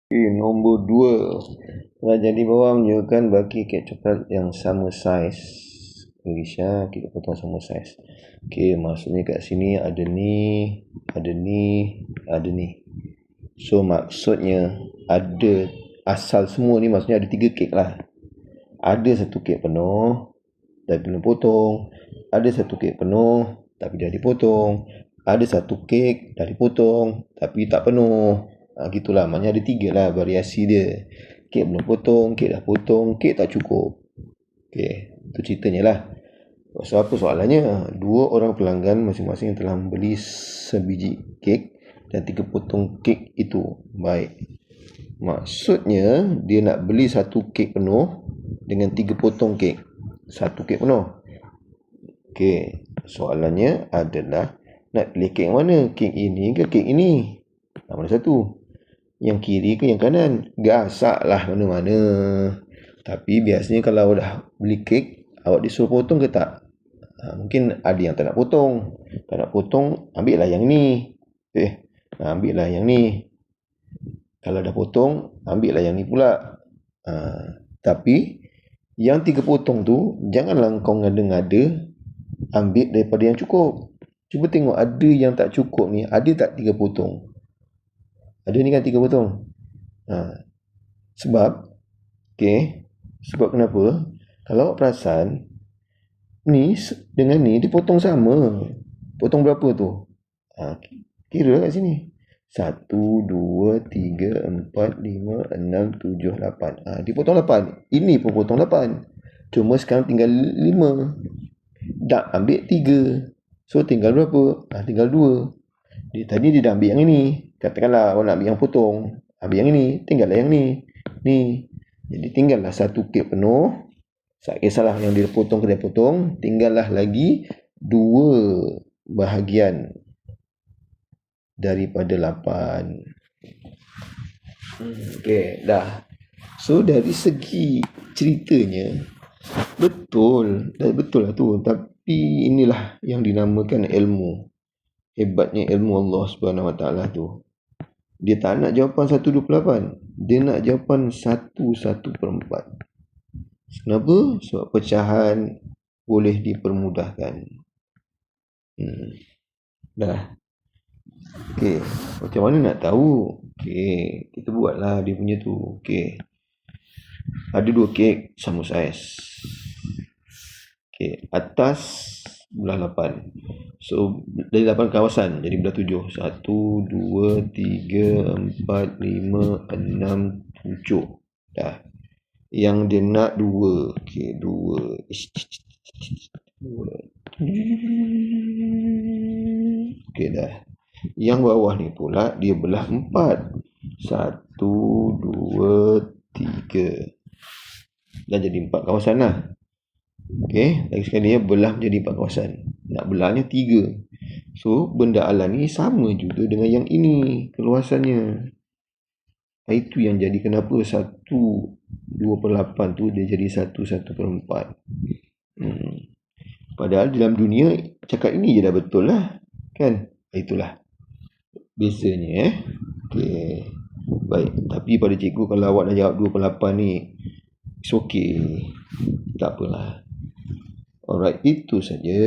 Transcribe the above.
Nombor 2. Pelajar di bawah menunjukkan baki kek coklat yang sama saiz. Malaysia kita potong sama saiz. Okey, maksudnya kat sini ada ni, ada ni, ada ni. So maksudnya ada asal semua ni, maksudnya ada 3 kek lah. Ada 1 kek penuh tapi belum potong. Ada 1 kek penuh tapi dah dipotong. Ada 1 kek dah dipotong tapi tak penuh. Gitulah, maknanya ada 3 lah variasi dia. Kek belum potong, kek dah potong, kek tak cukup. Okey, itu ceritanya lah. So, apa soalannya? 2 orang pelanggan masing-masing telah membeli sebiji kek dan 3 potong kek itu. Baik. Maksudnya dia nak beli 1 kek penuh dengan 3 potong kek. 1 kek penuh. Okey, soalannya adalah nak pilih kek mana? Kek ini ke kek ini? Mana satu? Yang kiri ke yang kanan? Gasak lah mana-mana. Tapi biasanya kalau dah beli kek, awak disuruh potong ke tak? Mungkin ada yang tak nak potong. Tak nak potong, ambil lah yang ni. Ambil lah yang ni. Kalau dah potong, ambil lah yang ni pula. Tapi yang 3 potong tu, janganlah kau ngada-ngada ambil daripada yang cukup. Cuba tengok ada yang tak cukup ni, ada tak 3 potong? Ada ni kan 3 potong. Sebab kenapa? Kalau awak perasan, ni dengan ni dipotong sama. Potong berapa tu? Kira kat sini. 1, 2, 3, 4, 5, 6, 7, 8. Dipotong 8. Ini pun potong 8. Cuma sekarang tinggal 5. Dah ambil 3. So tinggal berapa? Tinggal 2. Tadi dia dah ambil yang ini. Katakanlah awak nak ambil yang potong. Ambil yang ini. Tinggallah yang ni. Ni. Jadi tinggallah 1 kek penuh. Tak kisahlah yang dia potong ke dia potong. Tinggallah lagi 2 bahagian daripada 8. Okey, dah. So dari segi ceritanya betul lah tu. Tapi inilah yang dinamakan ilmu. Hebatnya ilmu Allah Subhanahu Wa Taala tu. Dia tak nak jawapan 1/28. Dia nak jawapan 1/4. Kenapa? Sebab pecahan boleh dipermudahkan. Dah. Okey, macam mana nak tahu? Okey, kita buatlah dia punya tu. Okey. Ada 2 kek sama saiz. Okey, atas belah 8. So dari 8 kawasan jadi belah 7. 1, 2, 3, 4, 5, 6, 7. Dah. Yang dia nak 2. Okey, 2. Okey, dah. Yang bawah ni pula dia belah 4. 1, 2, 3. Dah jadi 4 kawasan lah. Okey, lagi sekali ya, belah menjadi 4 kawasan. Nak belahnya 3. So benda alam ni sama juga dengan yang ini keluasannya. Itu yang jadi kenapa 1/2/8 tu dia jadi 1/4. Padahal dalam dunia cakap ini je dah betul lah. Kan? Itulah bezanya. Okey. Baik, tapi pada cikgu kalau awak dah jawab 2/8 ni, it's okay. Tak apalah. Alright, itu saja.